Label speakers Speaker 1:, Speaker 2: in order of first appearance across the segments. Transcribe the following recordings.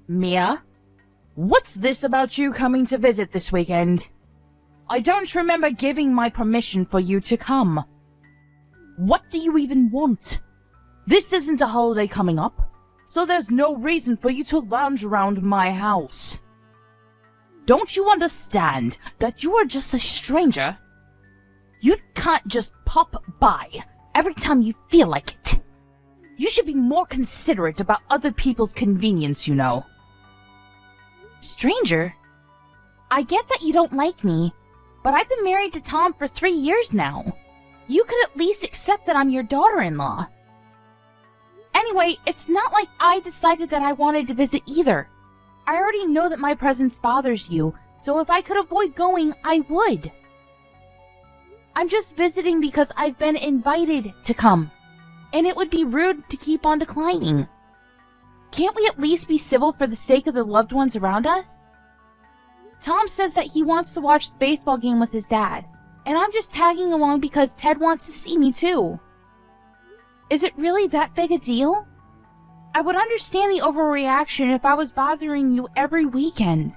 Speaker 1: Mia? What's this about you coming to visit this weekend? I don't remember giving my permission for you to come. What do you even want? This isn't a holiday coming up, so there's no reason for you to lounge around my house. Don't you understand that you are just a stranger? You can't just pop by every time you feel like it. You should be more considerate about other people's convenience, you know. Stranger? I get that you don't like me, but I've been married to Tom for 3 years now. You could at least accept that I'm your daughter-in-law. Anyway, it's not like I decided that I wanted to visit either. I already know that my presence bothers you, so if I could avoid going, I would. I'm just visiting because I've been invited to come, and it would be rude to keep on declining. Can't we at least be civil for the sake of the loved ones around us? Tom says that he wants to watch the baseball game with his dad, and I'm just tagging along because Ted wants to see me too. Is it really that big a deal? I would understand the overreaction if I was bothering you every weekend,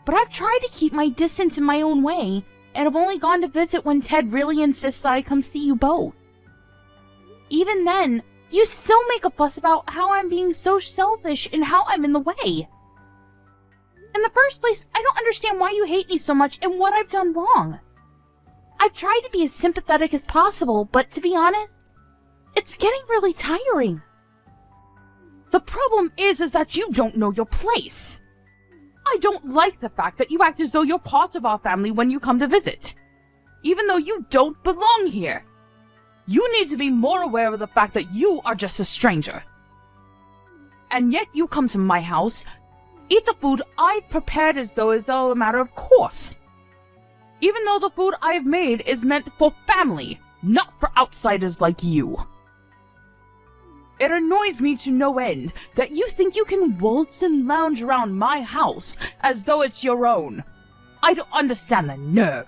Speaker 1: but I've tried to keep my distance in my own way, and have only gone to visit when Ted really insists that I come see you both. Even then, you still make a fuss about how I'm being so selfish and how I'm in the way. In the first place, I don't understand why you hate me so much and what I've done wrong. I've tried to be as sympathetic as possible, but to be honest, it's getting really tiring. The problem is that you don't know your place. I don't like the fact that you act as though you're part of our family when you come to visit, even though you don't belong here. You need to be more aware of the fact that you are just a stranger. And yet you come to my house, eat the food I've prepared as though it's all a matter of course. Even though the food I've made is meant for family, not for outsiders like you. It annoys me to no end that you think you can waltz and lounge around my house as though it's your own. I don't understand the nerve.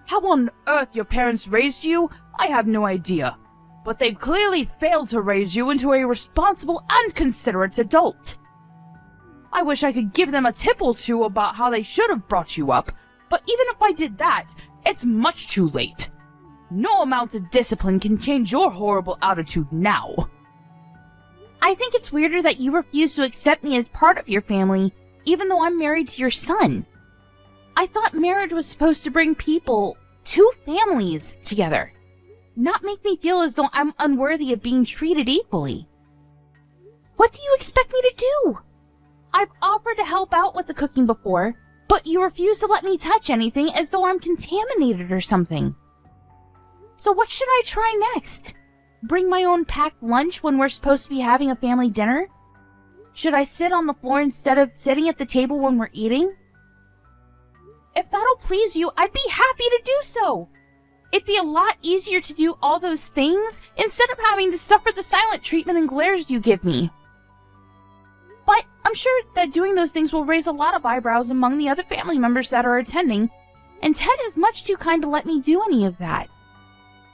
Speaker 1: How on earth your parents raised you, I have no idea. But they've clearly failed to raise you into a responsible and considerate adult. I wish I could give them a tip or two about how they should have brought you up, but even if I did that, it's much too late. No amount of discipline can change your horrible attitude now. I think it's weirder that you refuse to accept me as part of your family, even though I'm married to your son. I thought marriage was supposed to bring people, two families, together, not make me feel as though I'm unworthy of being treated equally. What do you expect me to do? I've offered to help out with the cooking before, but you refuse to let me touch anything as though I'm contaminated or something. So what should I try next? Bring my own packed lunch when we're supposed to be having a family dinner? Should I sit on the floor instead of sitting at the table when we're eating? If that'll please you, I'd be happy to do so. It'd be a lot easier to do all those things instead of having to suffer the silent treatment and glares you give me. But I'm sure that doing those things will raise a lot of eyebrows among the other family members that are attending, and Ted is much too kind to let me do any of that.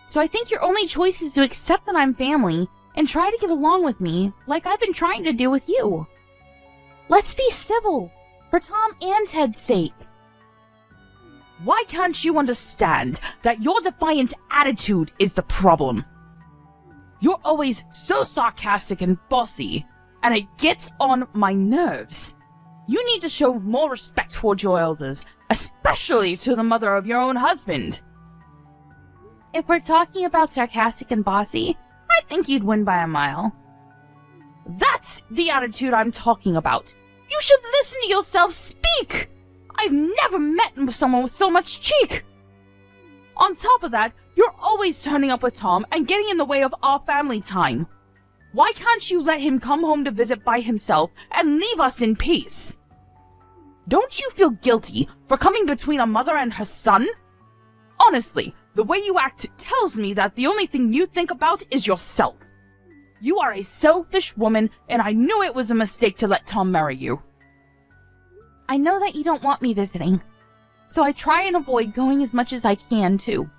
Speaker 1: So I think your only choice is to accept that I'm family and try to get along with me like I've been trying to do with you. Let's be civil, for Tom and Ted's sake. Why can't you understand that your defiant attitude is the problem? You're always so sarcastic and bossy, and it gets on my nerves. You need to show more respect towards your elders, especially to the mother of your own husband. If we're talking about sarcastic and bossy, I think you'd win by a mile. That's the attitude I'm talking about. You should listen to yourself speak! I've never met someone with so much cheek! On top of that, you're always turning up with Tom and getting in the way of our family time. Why can't you let him come home to visit by himself and leave us in peace? Don't you feel guilty for coming between a mother and her son? Honestly, the way you act tells me that the only thing you think about is yourself. You are a selfish woman, and I knew it was a mistake to let Tom marry you. I know that you don't want me visiting, so I try and avoid going as much as I can, too.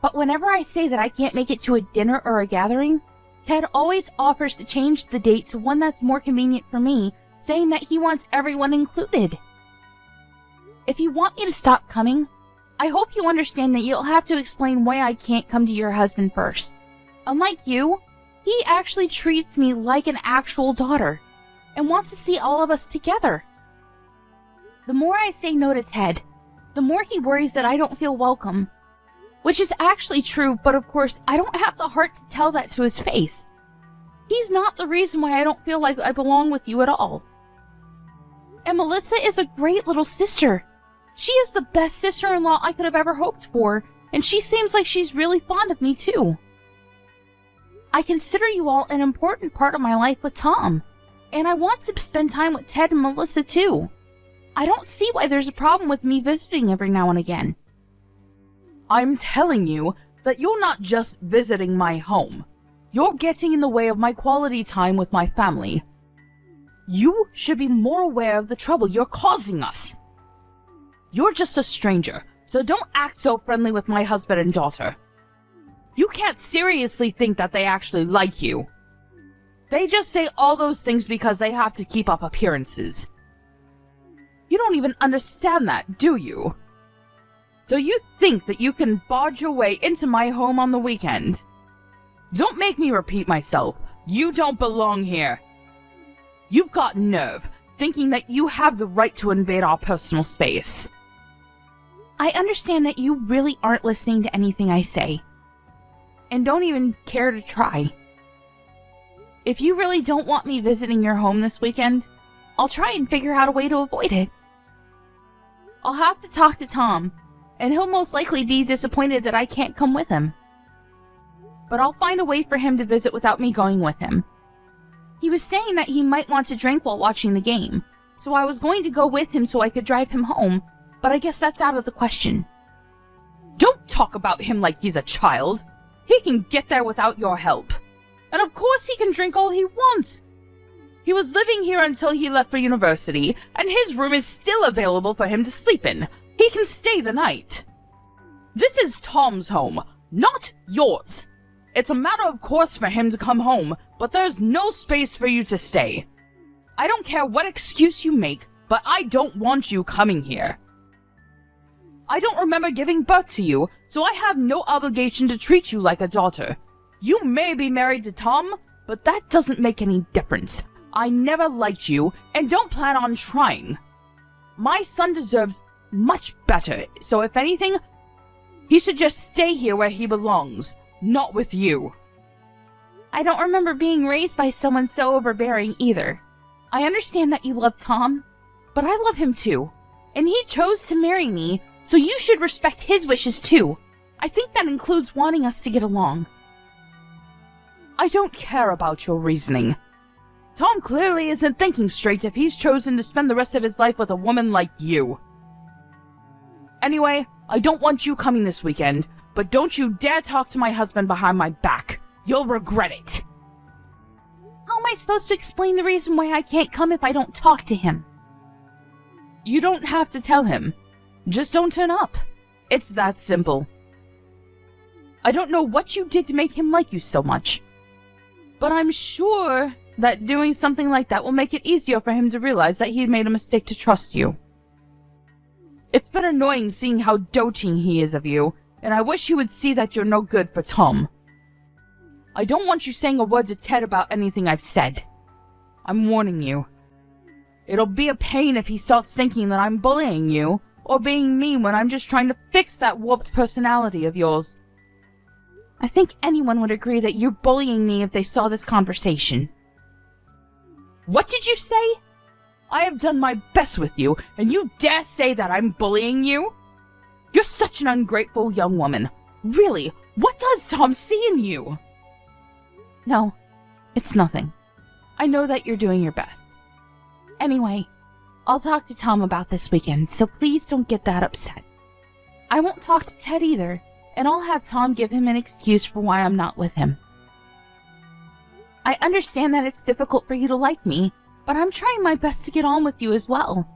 Speaker 1: But whenever I say that I can't make it to a dinner or a gathering, Ted always offers to change the date to one that's more convenient for me saying that he wants everyone included. If you want me to stop coming, I hope you understand that you'll have to explain why I can't come to your husband first. Unlike you, he actually treats me like an actual daughter and wants to see all of us together. The more I say no to Ted, the more he worries that I don't feel welcome. Which is actually true, but of course, I don't have the heart to tell that to his face. He's not the reason why I don't feel like I belong with you at all. And Melissa is a great little sister. She is the best sister-in-law I could have ever hoped for, and she seems like she's really fond of me too. I consider you all an important part of my life with Tom, and I want to spend time with Ted and Melissa too. I don't see why there's a problem with me visiting every now and again.
Speaker 2: I'm telling you that you're not just visiting my home. You're getting in the way of my quality time with my family. You should be more aware of the trouble you're causing us. You're just a stranger, so don't act so friendly with my husband and daughter. You can't seriously think that they actually like you. They just say all those things because they have to keep up appearances. You don't even understand that, do you? So you think that you can barge your way into my home on the weekend? Don't make me repeat myself. You don't belong here. You've got nerve, thinking that you have the right to invade our personal space.
Speaker 1: I understand that you really aren't listening to anything I say, and don't even care to try. If you really don't want me visiting your home this weekend, I'll try and figure out a way to avoid it. I'll have to talk to Tom, and he'll most likely be disappointed that I can't come with him. But I'll find a way for him to visit without me going with him. He was saying that he might want to drink while watching the game, so I was going to go with him so I could drive him home, but I guess that's out of the question.
Speaker 2: Don't talk about him like he's a child. He can get there without your help. And of course he can drink all he wants. He was living here until he left for university, and his room is still available for him to sleep in. He can stay the night. This is Tom's home, not yours. It's a matter of course for him to come home, but there's no space for you to stay. I don't care what excuse you make, but I don't want you coming here. I don't remember giving birth to you, so I have no obligation to treat you like a daughter. You may be married to Tom, but that doesn't make any difference. I never liked you, and don't plan on trying. My son deserves much better, so if anything, he should just stay here where he belongs, not with you.
Speaker 1: I don't remember being raised by someone so overbearing either. I understand that you love Tom, but I love him too, and he chose to marry me, so you should respect his wishes too. I think that includes wanting us to get along.
Speaker 2: I don't care about your reasoning. Tom clearly isn't thinking straight if he's chosen to spend the rest of his life with a woman like you. Anyway, I don't want you coming this weekend, but don't you dare talk to my husband behind my back. You'll regret it.
Speaker 1: How am I supposed to explain the reason why I can't come if I don't talk to him?
Speaker 2: You don't have to tell him. Just don't turn up. It's that simple. I don't know what you did to make him like you so much, but I'm sure that doing something like that will make it easier for him to realize that he made a mistake to trust you. It's been annoying seeing how doting he is of you, and I wish he would see that you're no good for Tom. I don't want you saying a word to Ted about anything I've said. I'm warning you. It'll be a pain if he starts thinking that I'm bullying you, or being mean when I'm just trying to fix that warped personality of yours.
Speaker 1: I think anyone would agree that you're bullying me if they saw this conversation.
Speaker 2: What did you say? I have done my best with you, and you dare say that I'm bullying you? You're such an ungrateful young woman. Really, what does Tom see in you?
Speaker 1: No, it's nothing. I know that you're doing your best. Anyway, I'll talk to Tom about this weekend, so please don't get that upset. I won't talk to Ted either, and I'll have Tom give him an excuse for why I'm not with him. I understand that it's difficult for you to like me, but I'm trying my best to get on with you as well.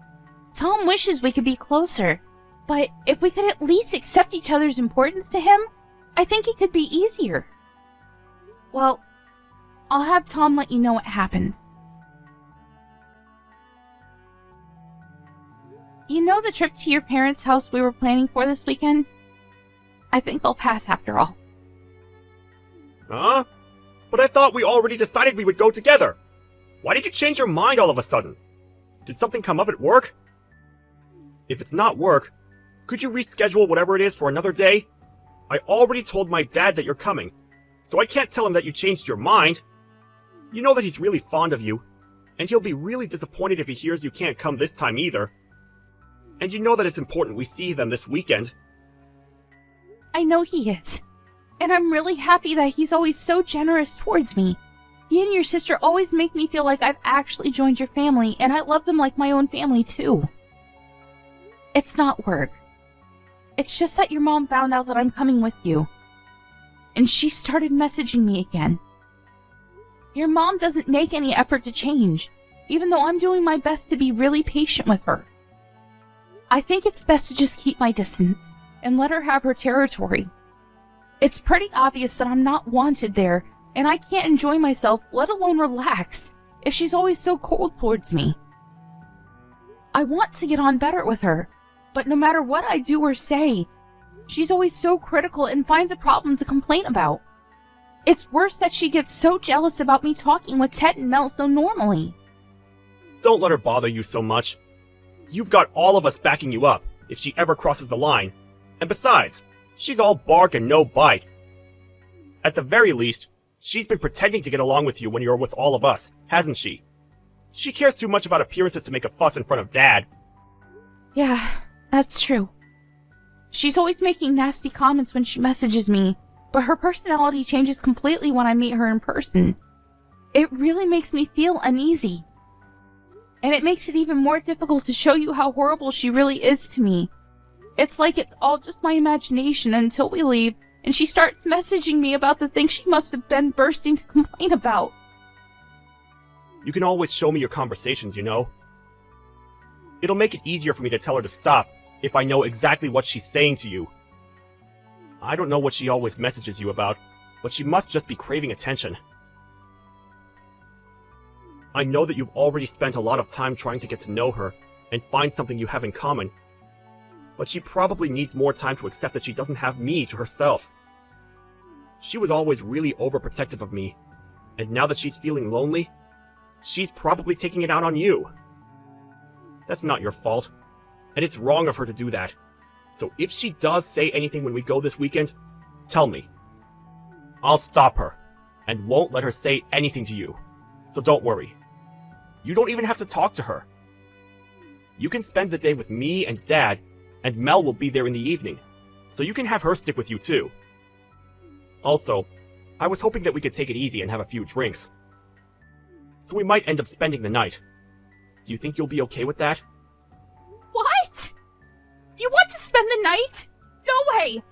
Speaker 1: Tom wishes we could be closer, but if we could at least accept each other's importance to him, I think it could be easier. Well, I'll have Tom let you know what happens. You know the trip to your parents' house we were planning for this weekend? I think I'll pass after all.
Speaker 3: Huh? But I thought we already decided we would go together. Why did you change your mind all of a sudden? Did something come up at work? If it's not work, could you reschedule whatever it is for another day? I already told my dad that you're coming, so I can't tell him that you changed your mind. You know that he's really fond of you, and he'll be really disappointed if he hears you can't come this time either. And you know that it's important we see them this weekend.
Speaker 1: I know he is. And I'm really happy that he's always so generous towards me. He and your sister always make me feel like I've actually joined your family, and I love them like my own family too. It's not work. It's just that your mom found out that I'm coming with you. And she started messaging me again. Your mom doesn't make any effort to change, even though I'm doing my best to be really patient with her. I think it's best to just keep my distance and let her have her territory. It's pretty obvious that I'm not wanted there, and I can't enjoy myself, let alone relax, if she's always so cold towards me. I want to get on better with her, but no matter what I do or say, she's always so critical and finds a problem to complain about. It's worse that she gets so jealous about me talking with Ted and Mel so normally.
Speaker 3: Don't let her bother you so much. You've got all of us backing you up if she ever crosses the line. And besides, she's all bark and no bite. At the very least, she's been pretending to get along with you when you're with all of us, hasn't she? She cares too much about appearances to make a fuss in front of Dad.
Speaker 1: Yeah, that's true. She's always making nasty comments when she messages me, but her personality changes completely when I meet her in person. It really makes me feel uneasy. And it makes it even more difficult to show you how horrible she really is to me. It's like it's all just my imagination until we leave, and she starts messaging me about the things she must have been bursting to complain about.
Speaker 3: You can always show me your conversations, you know? It'll make it easier for me to tell her to stop if I know exactly what she's saying to you. I don't know what she always messages you about, but she must just be craving attention. I know that you've already spent a lot of time trying to get to know her and find something you have in common, but she probably needs more time to accept that she doesn't have me to herself. She was always really overprotective of me, and now that she's feeling lonely, she's probably taking it out on you. That's not your fault, and it's wrong of her to do that. So if she does say anything when we go this weekend, tell me. I'll stop her, and won't let her say anything to you. So don't worry. You don't even have to talk to her. You can spend the day with me and Dad, and Mel will be there in the evening, so you can have her stick with you too. Also, I was hoping that we could take it easy and have a few drinks. So we might end up spending the night. Do you think you'll be okay with that?
Speaker 1: What? You want to spend the night? No way!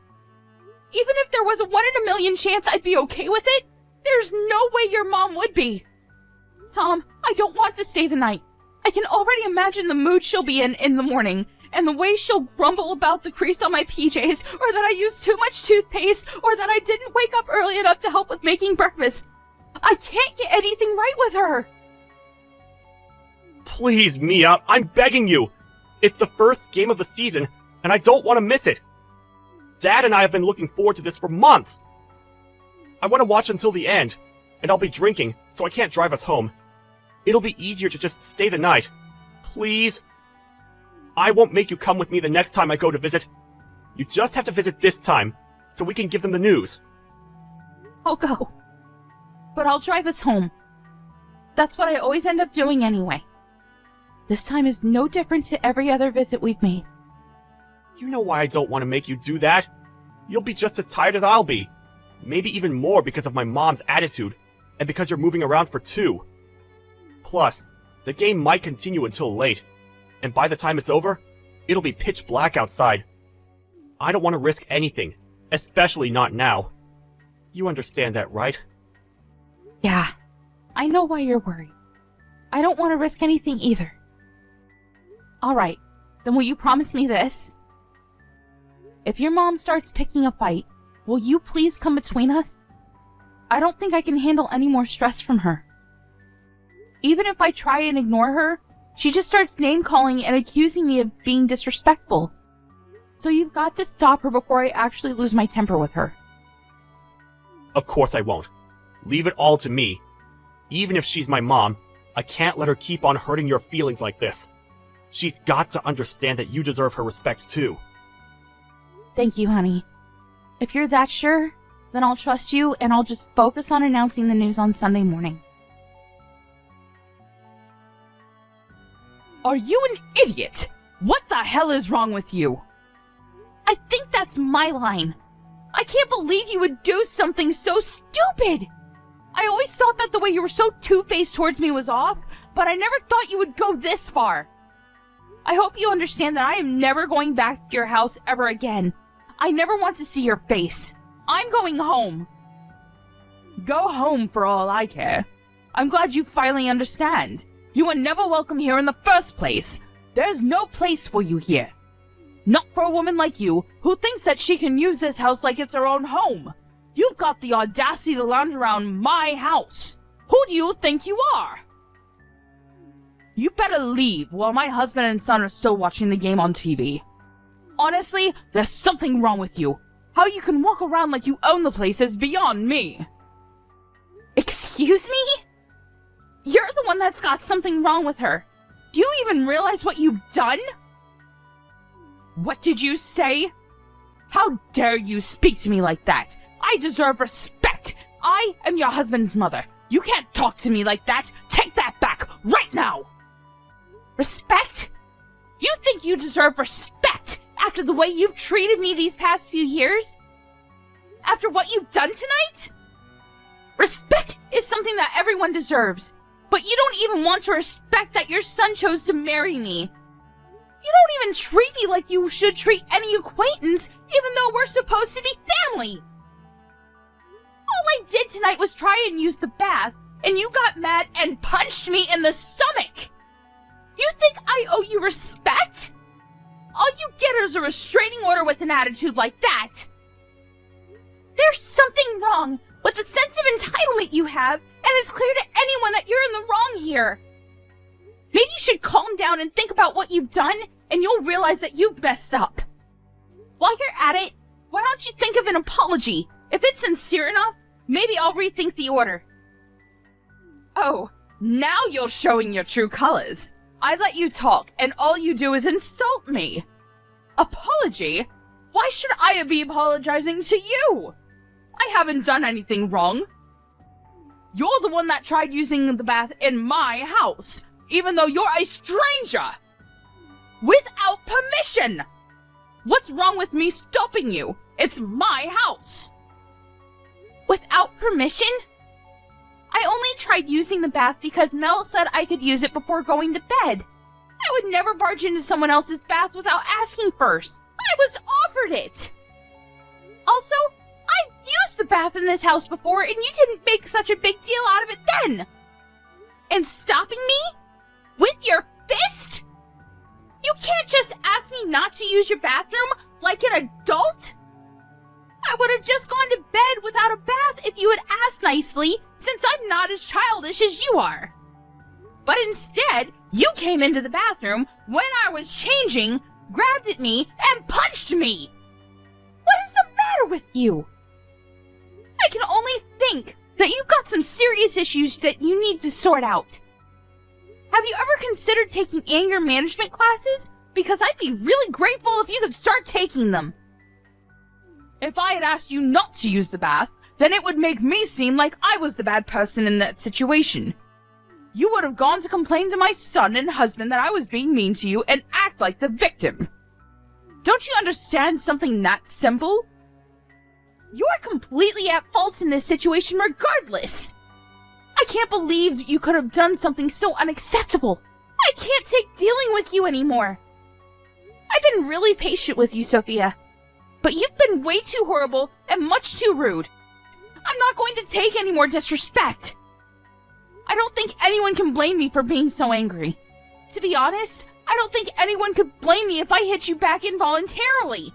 Speaker 1: Even if there was a 1 in a million chance I'd be okay with it, there's no way your mom would be. Tom, I don't want to stay the night. I can already imagine the mood she'll be in the morning, and the way she'll grumble about the crease on my PJs, or that I used too much toothpaste, or that I didn't wake up early enough to help with making breakfast. I can't get anything right with her.
Speaker 3: Please, Mia, I'm begging you. It's the first game of the season, and I don't want to miss it. Dad and I have been looking forward to this for months. I want to watch until the end, and I'll be drinking, so I can't drive us home. It'll be easier to just stay the night. Please? I won't make you come with me the next time I go to visit. You just have to visit this time, so we can give them the news.
Speaker 1: I'll go. But I'll drive us home. That's what I always end up doing anyway. This time is no different to every other visit we've made.
Speaker 3: You know why I don't want to make you do that. You'll be just as tired as I'll be. Maybe even more because of my mom's attitude, and because you're moving around for 2. Plus, the game might continue until late, and by the time it's over, it'll be pitch black outside. I don't want to risk anything, especially not now. You understand that, right?
Speaker 1: Yeah, I know why you're worried. I don't want to risk anything either. Alright, then will you promise me this? If your mom starts picking a fight, will you please come between us? I don't think I can handle any more stress from her. Even if I try and ignore her, She just starts name-calling and accusing me of being disrespectful. So you've got to stop her before I actually lose my temper with her.
Speaker 3: Of course I won't. Leave it all to me. Even if she's my mom, I can't let her keep on hurting your feelings like this. She's got to understand that you deserve her respect too.
Speaker 1: Thank you, honey. If you're that sure, then I'll trust you and I'll just focus on announcing the news on Sunday morning.
Speaker 2: Are you an idiot? What the hell is wrong with you?
Speaker 1: I think that's my line. I can't believe you would do something so stupid. I always thought that the way you were so two-faced towards me was off, but I never thought you would go this far. I hope you understand that I am never going back to your house ever again. I never want to see your face. I'm going home.
Speaker 2: Go home for all I care. I'm glad you finally understand. You were never welcome here in the first place. There's no place for you here. Not for a woman like you, who thinks that she can use this house like it's her own home. You've got the audacity to lounge around my house. Who do you think you are? You better leave while my husband and son are still watching the game on TV. Honestly, there's something wrong with you. How you can walk around like you own the place is beyond me.
Speaker 1: Excuse me? You're the one that's got something wrong with her. Do you even realize what you've done?
Speaker 2: What did you say? How dare you speak to me like that? I deserve respect. I am your husband's mother. You can't talk to me like that. Take that back right now.
Speaker 1: Respect? You think you deserve respect after the way you've treated me these past few years? After what you've done tonight? Respect is something that everyone deserves, but you don't even want to respect that your son chose to marry me. You don't even treat me like you should treat any acquaintance, even though we're supposed to be family. All I did tonight was try and use the bath, and you got mad and punched me in the stomach. You think I owe you respect? All you get is a restraining order with an attitude like that. There's something wrong with the sense of entitlement you have, and it's clear to anyone that you're in the wrong here. Maybe you should calm down and think about what you've done, and you'll realize that you've messed up. While you're at it, why don't you think of an apology? If it's sincere enough, maybe I'll rethink the order.
Speaker 2: Oh, now you're showing your true colors. I let you talk, and all you do is insult me. Apology? Why should I be apologizing to you? I haven't done anything wrong. You're the one that tried using the bath in my house, even though you're a stranger. Without permission. What's wrong with me stopping you? It's my house.
Speaker 1: Without permission? I only tried using the bath because Mel said I could use it before going to bed. I would never barge into someone else's bath without asking first. I was offered it. Also, I've used the bath in this house before and you didn't make such a big deal out of it then. And stopping me? With your fist? You can't just ask me not to use your bathroom like an adult? I would have just gone to bed without a bath if you had asked nicely, since I'm not as childish as you are. But instead, you came into the bathroom when I was changing, grabbed at me, and punched me. What is the matter with you? I can only think that you've got some serious issues that you need to sort out. Have you ever considered taking anger management classes? Because I'd be really grateful if you could start taking them.
Speaker 2: If I had asked you not to use the bath, then it would make me seem like I was the bad person in that situation. You would have gone to complain to my son and husband that I was being mean to you and act like the victim. Don't you understand something that simple?
Speaker 1: You're completely at fault in this situation regardless. I can't believe you could have done something so unacceptable. I can't take dealing with you anymore. I've been really patient with you, Sophia. But you've been way too horrible and much too rude. I'm not going to take any more disrespect. I don't think anyone can blame me for being so angry. To be honest, I don't think anyone could blame me if I hit you back involuntarily.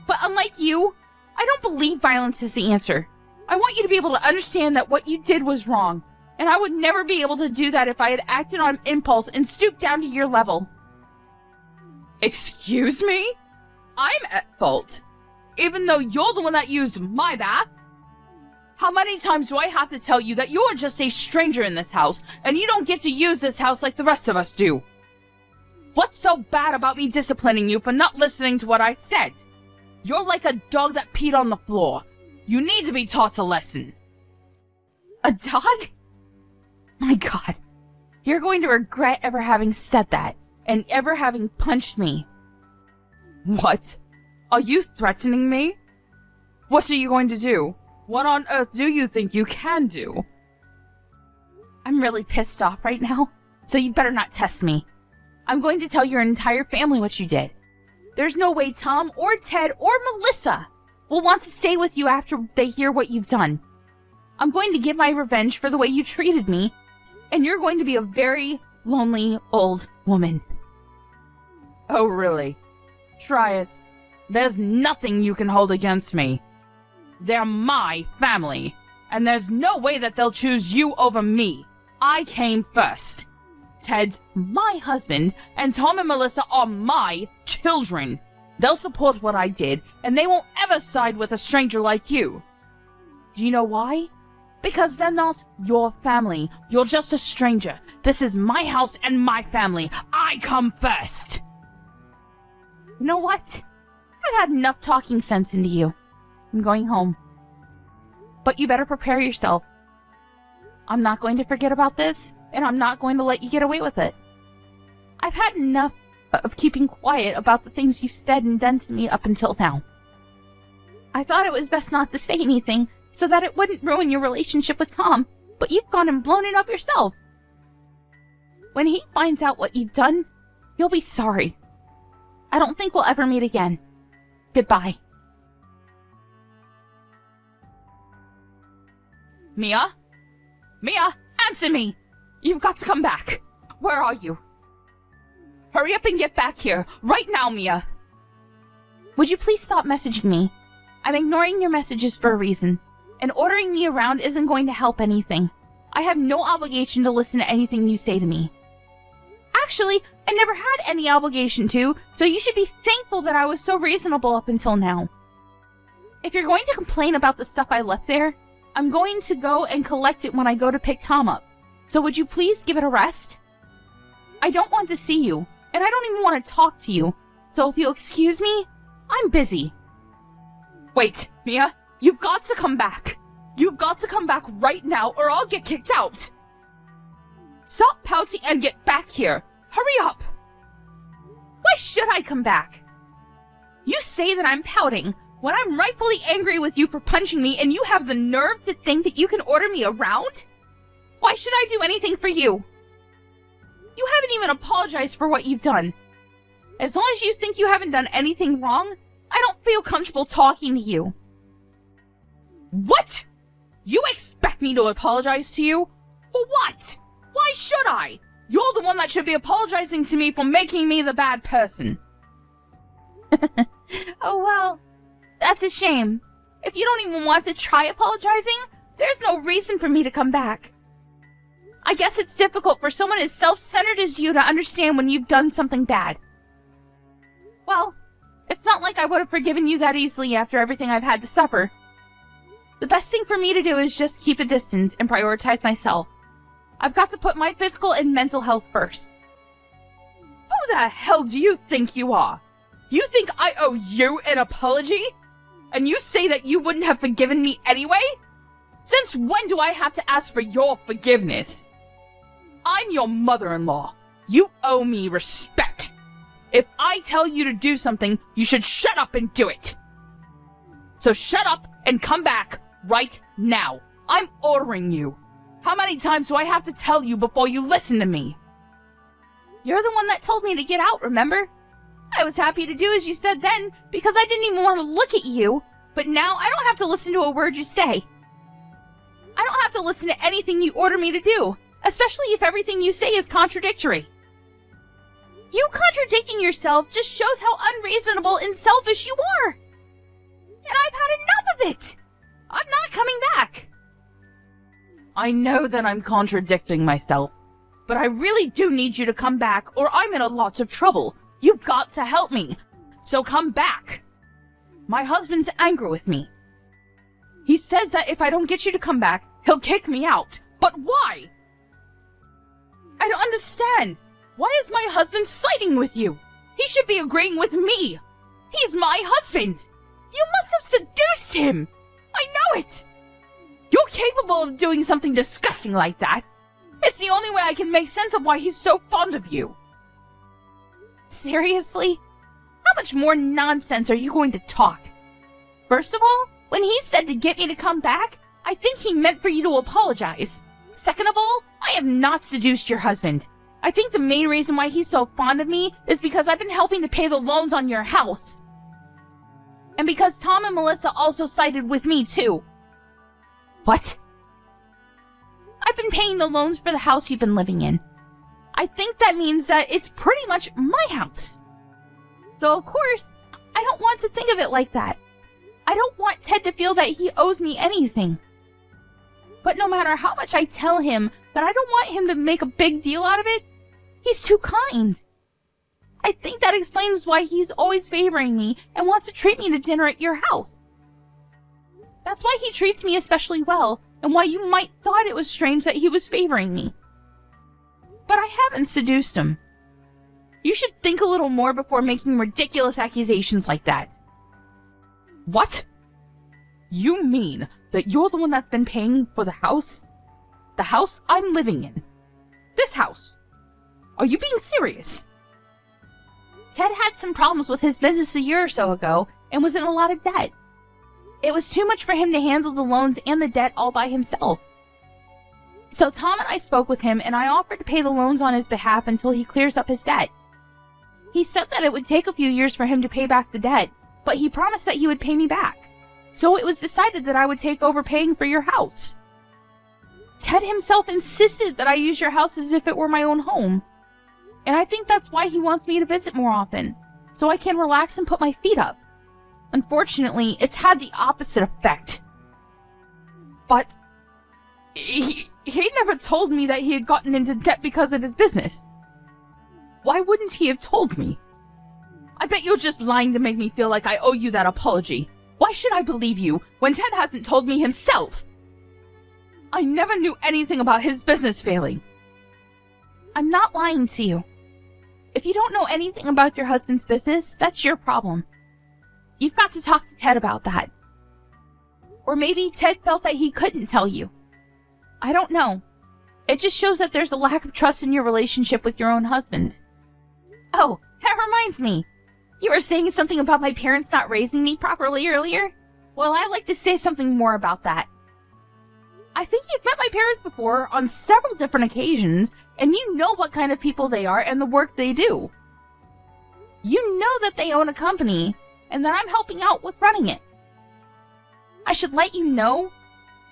Speaker 1: But unlike you, I don't believe violence is the answer. I want you to be able to understand that what you did was wrong.
Speaker 2: And I would never be able to do that if I had acted on impulse and stooped down to your level. Excuse me? I'm at fault. Even though you're the one that used my bath. How many times do I have to tell you that you're just a stranger in this house, and you don't get to use this house like the rest of us do? What's so bad about me disciplining you for not listening to what I said? You're like a dog that peed on the floor. You need to be taught a lesson. A dog? My God. You're going to regret ever having said that, and ever having punched me. What? Are you threatening me? What are you going to do? What on earth do you think you can do? I'm really pissed off right now, so you'd better not test me. I'm going to tell your entire family what you did. There's no way Tom or Ted or Melissa will want to stay with you after they hear what you've done. I'm going to get my revenge for the way you treated me, and you're going to be a very lonely old woman. Oh, really? Try it. There's nothing you can hold against me. They're my family, and there's no way that they'll choose you over me. I came first. Ted's my husband, and Tom and Melissa are my children. They'll support what I did, and they won't ever side with a stranger like you. Do you know why? Because they're not your family. You're just a stranger. This is my house and my family. I come first. You know what? I've had enough talking sense into you. I'm going home. But you better prepare yourself. I'm not going to forget about this, and I'm not going to let you get away with it. I've had enough of keeping quiet about the things you've said and done to me up until now. I thought it was best not to say anything so that it wouldn't ruin your relationship with Tom, but you've gone and blown it up yourself. When he finds out what you've done, you'll be sorry. I don't think we'll ever meet again. Goodbye. Mia? Mia, answer me! You've got to come back. Where are you? Hurry up and get back here, right now, Mia. Would you please stop messaging me? I'm ignoring your messages for a reason, and ordering me around isn't going to help anything. I have no obligation to listen to anything you say to me. Actually, I never had any obligation to, so you should be thankful that I was so reasonable up until now. If you're going to complain about the stuff I left there, I'm going to go and collect it when I go to pick Tom up. So would you please give it a rest? I don't want to see you, and I don't even want to talk to you. So if you'll excuse me, I'm busy. Wait, Mia, you've got to come back. You've got to come back right now or I'll get kicked out. Stop pouting and get back here. Hurry up. Why should I come back? You say that I'm pouting when I'm rightfully angry with you for punching me, and you have the nerve to think that you can order me around? Why should I do anything for you? You haven't even apologized for what you've done. As long as you think you haven't done anything wrong, I don't feel comfortable talking to you. What? You expect me to apologize to you? For what? Why should I? You're the one that should be apologizing to me for making me the bad person. Oh, well, that's a shame. If you don't even want to try apologizing, there's no reason for me to come back. I guess it's difficult for someone as self-centered as you to understand when you've done something bad. Well, it's not like I would have forgiven you that easily after everything I've had to suffer. The best thing for me to do is just keep a distance and prioritize myself. I've got to put my physical and mental health first. Who the hell do you think you are? You think I owe you an apology? And you say that you wouldn't have forgiven me anyway? Since when do I have to ask for your forgiveness? I'm your mother-in-law. You owe me respect. If I tell you to do something, you should shut up and do it. So shut up and come back right now. I'm ordering you. How many times do I have to tell you before you listen to me? You're the one that told me to get out, remember? I was happy to do as you said then because I didn't even want to look at you, but now I don't have to listen to a word you say. I don't have to listen to anything you order me to do, especially if everything you say is contradictory. You contradicting yourself just shows how unreasonable and selfish you are. And I've had enough of it. I'm not coming back. I know that I'm contradicting myself, but I really do need you to come back or I'm in a lot of trouble. You've got to help me. So come back. My husband's angry with me. He says that if I don't get you to come back, he'll kick me out. But why? I don't understand. Why is my husband siding with you? He should be agreeing with me. He's my husband. You must have seduced him. I know it. You're capable of doing something disgusting like that. It's the only way I can make sense of why he's so fond of you.
Speaker 1: Seriously? How much more nonsense are you going to talk? First of all, when he said to get me to come back, I think he meant for you to apologize. Second of all, I have not seduced your husband. I think the main reason why he's so fond of me is because I've been helping to pay the loans on your house. And because Tom and Melissa also sided with me, too. What? I've been paying the loans for the house you've been living in. I think that means that it's pretty much my house. Though, of course, I don't want to think of it like that. I don't want Ted to feel that he owes me anything. But no matter how much I tell him that I don't want him to make a big deal out of it, he's too kind. I think that explains why he's always favoring me and wants to treat me to dinner at your house. That's why he treats me especially well, and why you might thought it was strange that he was favoring me. But I haven't seduced him. You should think a little more before making ridiculous accusations like that.
Speaker 2: What? You mean that you're the one that's been paying for the house? The house I'm living in? This house? Are you being serious?
Speaker 1: Ted had some problems with his business a year or so ago and was in a lot of debt. It was too much for him to handle the loans and the debt all by himself. So Tom and I spoke with him and I offered to pay the loans on his behalf until he clears up his debt. He said that it would take a few years for him to pay back the debt, but he promised that he would pay me back. So it was decided that I would take over paying for your house. Ted himself insisted that I use your house as if it were my own home. And I think that's why he wants me to visit more often, so I can relax and put my feet up. Unfortunately, it's had the opposite effect.
Speaker 2: But he never told me that he had gotten into debt because of his business. Why wouldn't he have told me? I bet you're just lying to make me feel like I owe you that apology. Why should I believe you when Ted hasn't told me himself? I never knew anything about his business failing.
Speaker 1: I'm not lying to you. If you don't know anything about your husband's business, that's your problem. You've got to talk to Ted about that. Or maybe Ted felt that he couldn't tell you. I don't know. It just shows that there's a lack of trust in your relationship with your own husband. Oh, that reminds me. You were saying something about my parents not raising me properly earlier? Well, I'd like to say something more about that. I think you've met my parents before on several different occasions, and you know what kind of people they are and the work they do. You know that they own a company, and that I'm helping out with running it. I should let you know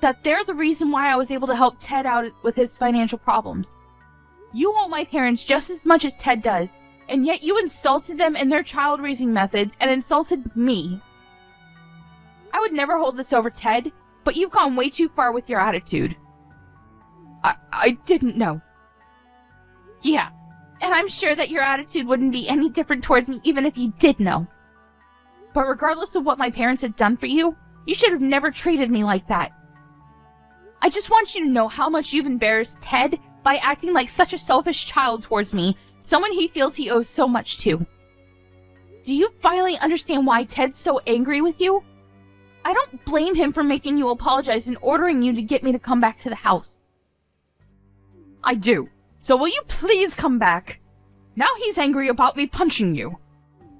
Speaker 1: that they're the reason why I was able to help Ted out with his financial problems. You owe my parents just as much as Ted does, and yet you insulted them in their child-raising methods and insulted me. I would never hold this over Ted, but you've gone way too far with your attitude.
Speaker 2: I didn't know.
Speaker 1: Yeah, and I'm sure that your attitude wouldn't be any different towards me even if you did know. But regardless of what my parents had done for you, you should have never treated me like that. I just want you to know how much you've embarrassed Ted by acting like such a selfish child towards me, someone he feels he owes so much to. Do you finally understand why Ted's so angry with you? I don't blame him for making you apologize and ordering you to get me to come back to the house.
Speaker 2: I do. So will you please come back? Now he's angry about me punching you.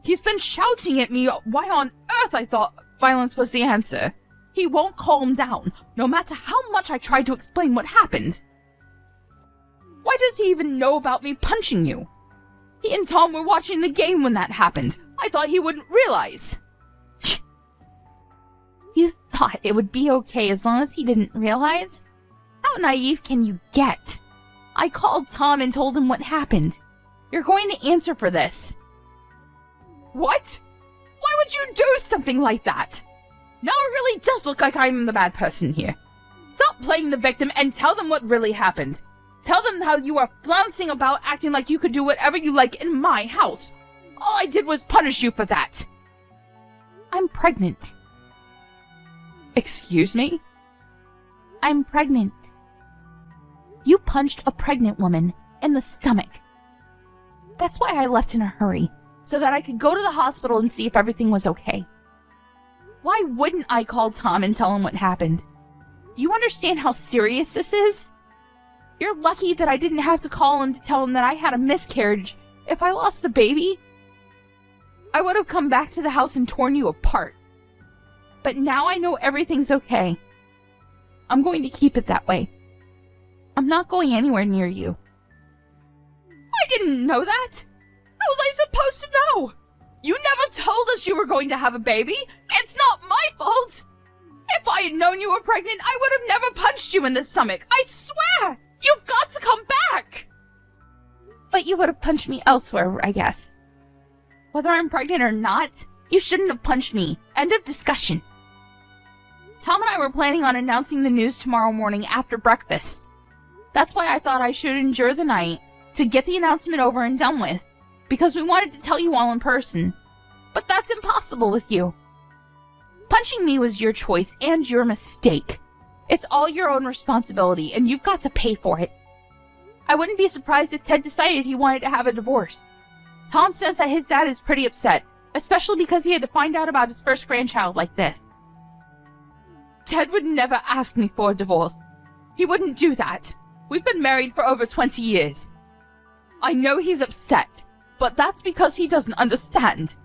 Speaker 2: He's been shouting at me why on earth I thought violence was the answer. He won't calm down, no matter how much I try to explain what happened. Why does he even know about me punching you? He and Tom were watching the game when that happened. I thought he wouldn't realize.
Speaker 1: You thought it would be okay as long as he didn't realize? How naive can you get? I called Tom and told him what happened. You're going to answer for this.
Speaker 2: What? Why would you do something like that? Now it really does look like I'm the bad person here. Stop playing the victim and tell them what really happened. Tell them how you are flouncing about acting like you could do whatever you like in my house. All I did was punish you for that.
Speaker 1: I'm pregnant.
Speaker 2: Excuse me?
Speaker 1: I'm pregnant. You punched a pregnant woman in the stomach. That's why I left in a hurry, so that I could go to the hospital and see if everything was okay. Why wouldn't I call Tom and tell him what happened? You understand how serious this is? You're lucky that I didn't have to call him to tell him that I had a miscarriage. If I lost the baby, I would have come back to the house and torn you apart. But now I know everything's okay. I'm going to keep it that way. I'm not going anywhere near you.
Speaker 2: I didn't know that. How was I supposed to know? You never told us you were going to have a baby. It's not my fault. If I had known you were pregnant, I would have never punched you in the stomach. I swear! You've got to come back!
Speaker 1: But you would have punched me elsewhere, I guess. Whether I'm pregnant or not, you shouldn't have punched me. End of discussion. Tom and I were planning on announcing the news tomorrow morning after breakfast. That's why I thought I should endure the night to get the announcement over and done with, because we wanted to tell you all in person. But that's impossible with you. Punching me was your choice and your mistake. It's all your own responsibility, and you've got to pay for it. I wouldn't be surprised if Ted decided he wanted to have a divorce. Tom says that his dad is pretty upset, especially because he had to find out about his first grandchild like this.
Speaker 2: Ted would never ask me for a divorce. He wouldn't do that. We've been married for over 20 years. I know he's upset, but that's because he doesn't understand.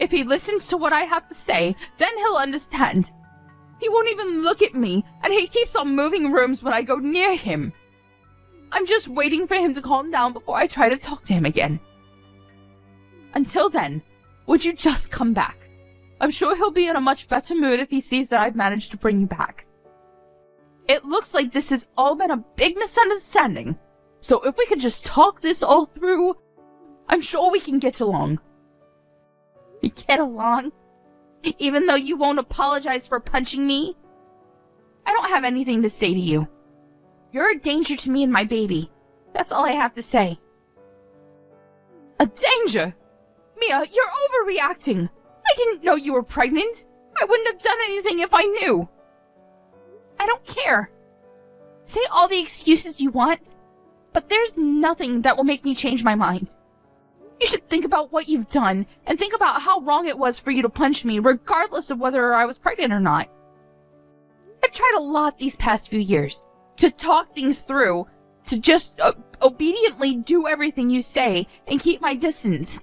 Speaker 2: If he listens to what I have to say, then he'll understand. He won't even look at me, and he keeps on moving rooms when I go near him. I'm just waiting for him to calm down before I try to talk to him again. Until then, would you just come back? I'm sure he'll be in a much better mood if he sees that I've managed to bring you back. It looks like this has all been a big misunderstanding, so if we could just talk this all through, I'm sure we can get along.
Speaker 1: Get along? Even though you won't apologize for punching me? I don't have anything to say to you. You're a danger to me and my baby. That's all I have to say.
Speaker 2: A danger? Mia, you're overreacting. I didn't know you were pregnant. I wouldn't have done anything if I knew.
Speaker 1: I don't care. Say all the excuses you want, but there's nothing that will make me change my mind.
Speaker 2: You should think about what you've done, and think about how wrong it was for you to punch me, regardless of whether I was pregnant or not.
Speaker 1: I've tried a lot these past few years
Speaker 2: to talk things through, to just obediently do everything you say and keep my distance.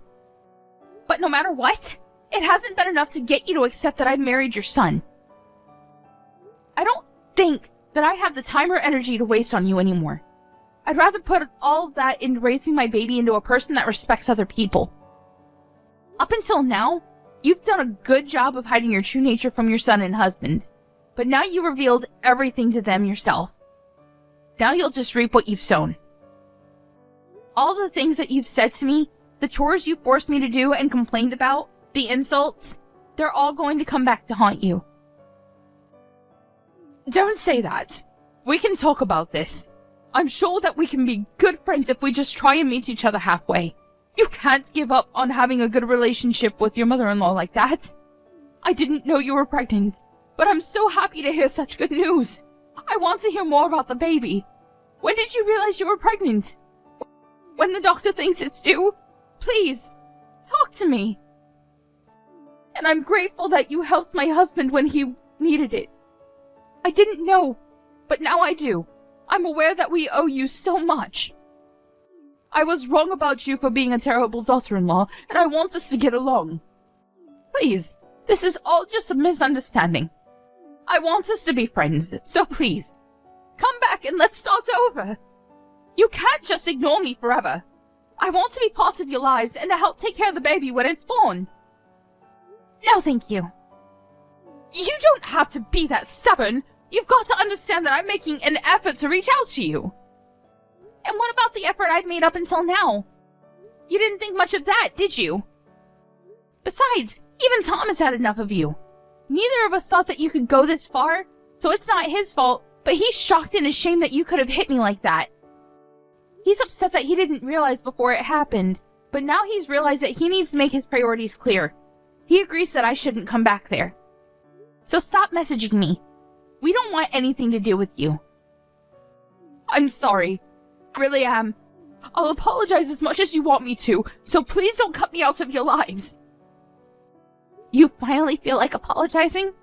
Speaker 2: But no matter what, it hasn't been enough to get you to accept that I married your son. I don't think that I have the time or energy to waste on you anymore. I'd rather put all of that into raising my baby into a person that respects other people. Up until now, you've done a good job of hiding your true nature from your son and husband, but now you revealed everything to them yourself. Now you'll just reap what you've sown. All the things that you've said to me, the chores you forced me to do and complained about, the insults, they're all going to come back to haunt you. Don't say that. We can talk about this. I'm sure that we can be good friends if we just try and meet each other halfway. You can't give up on having a good relationship with your mother-in-law like that. I didn't know you were pregnant, but I'm so happy to hear such good news. I want to hear more about the baby. When did you realize you were pregnant? When the doctor thinks it's due? Please, talk to me. And I'm grateful that you helped my husband when he needed it. I didn't know, but now I do. I'm aware that we owe you so much. I was wrong about you for being a terrible daughter-in-law, and I want us to get along. Please, this is all just a misunderstanding. I want us to be friends, so please, come back and let's start over. You can't just ignore me forever. I want to be part of your lives and to help take care of the baby when it's born.
Speaker 1: No, thank you.
Speaker 2: You don't have to be that stubborn. You've got to understand that I'm making an effort to reach out to you.
Speaker 1: And what about the effort I've made up until now? You didn't think much of that, did you? Besides, even Tom has had enough of you. Neither of us thought that you could go this far, so it's not his fault But he's shocked and ashamed that you could have hit me like that. He's upset that he didn't realize before it happened, but now he's realized that he needs to make his priorities clear. He agrees that I shouldn't come back there. So stop messaging me. We don't want anything to do with you.
Speaker 2: I'm sorry. I really am. I'll apologize as much as you want me to, so please don't cut me out of your lives.
Speaker 1: You finally feel like apologizing?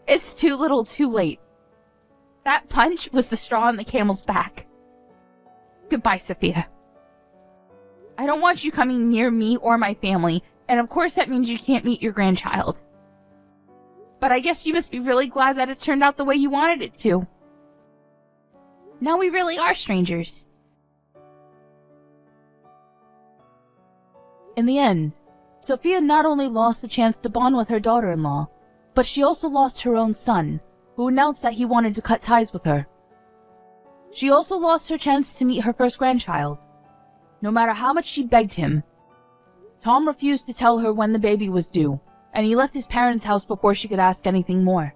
Speaker 1: It's too little too late. That punch was the straw on the camel's back. Goodbye, Sophia. I don't want you coming near me or my family, and of course that means you can't meet your grandchild. But I guess you must be really glad that it turned out the way you wanted it to. Now we really are strangers.
Speaker 2: In the end, Sophia not only lost the chance to bond with her daughter-in-law, but she also lost her own son, who announced that he wanted to cut ties with her. She also lost her chance to meet her first grandchild. No matter how much she begged him, Tom refused to tell her when the baby was due, and he left his parents' house before she could ask anything more.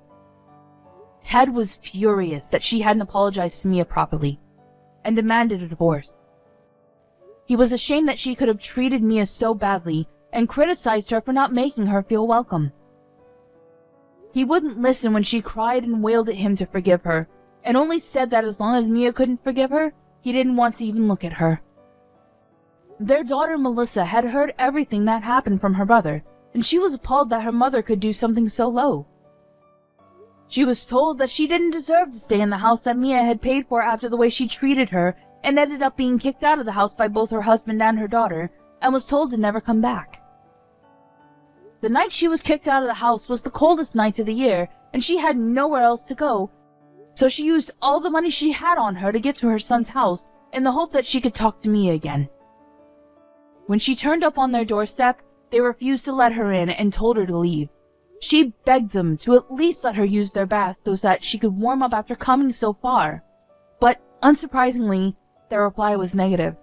Speaker 2: Ted was furious that she hadn't apologized to Mia properly, and demanded a divorce. He was ashamed that she could have treated Mia so badly and criticized her for not making her feel welcome. He wouldn't listen when she cried and wailed at him to forgive her, and only said that as long as Mia couldn't forgive her, he didn't want to even look at her. Their daughter Melissa had heard everything that happened from her brother, and she was appalled that her mother could do something so low. She was told that she didn't deserve to stay in the house that Mia had paid for after the way she treated her, and ended up being kicked out of the house by both her husband and her daughter, and was told to never come back. The night she was kicked out of the house was the coldest night of the year, and she had nowhere else to go, so she used all the money she had on her to get to her son's house in the hope that she could talk to Mia again. When she turned up on their doorstep, they refused to let her in and told her to leave. She begged them to at least let her use their bath so that she could warm up after coming so far, but unsurprisingly, their reply was negative.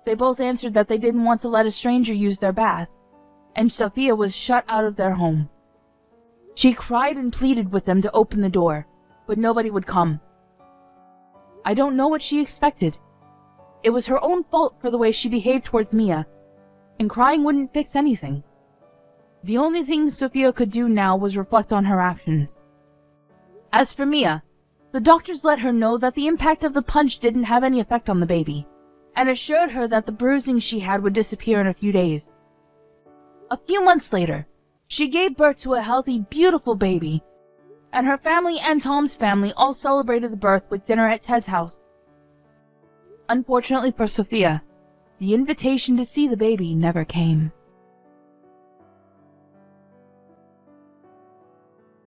Speaker 2: They both answered that they didn't want to let a stranger use their bath, and Sophia was shut out of their home. She cried and pleaded with them to open the door, but nobody would come. I don't know what she expected. It was her own fault for the way she behaved towards Mia, and crying wouldn't fix anything. The only thing Sophia could do now was reflect on her actions. As for Mia, the doctors let her know that the impact of the punch didn't have any effect on the baby, and assured her that the bruising she had would disappear in a few days. A few months later, she gave birth to a healthy, beautiful baby, and her family and Tom's family all celebrated the birth with dinner at Ted's house. Unfortunately for Sophia, the invitation to see the baby never came.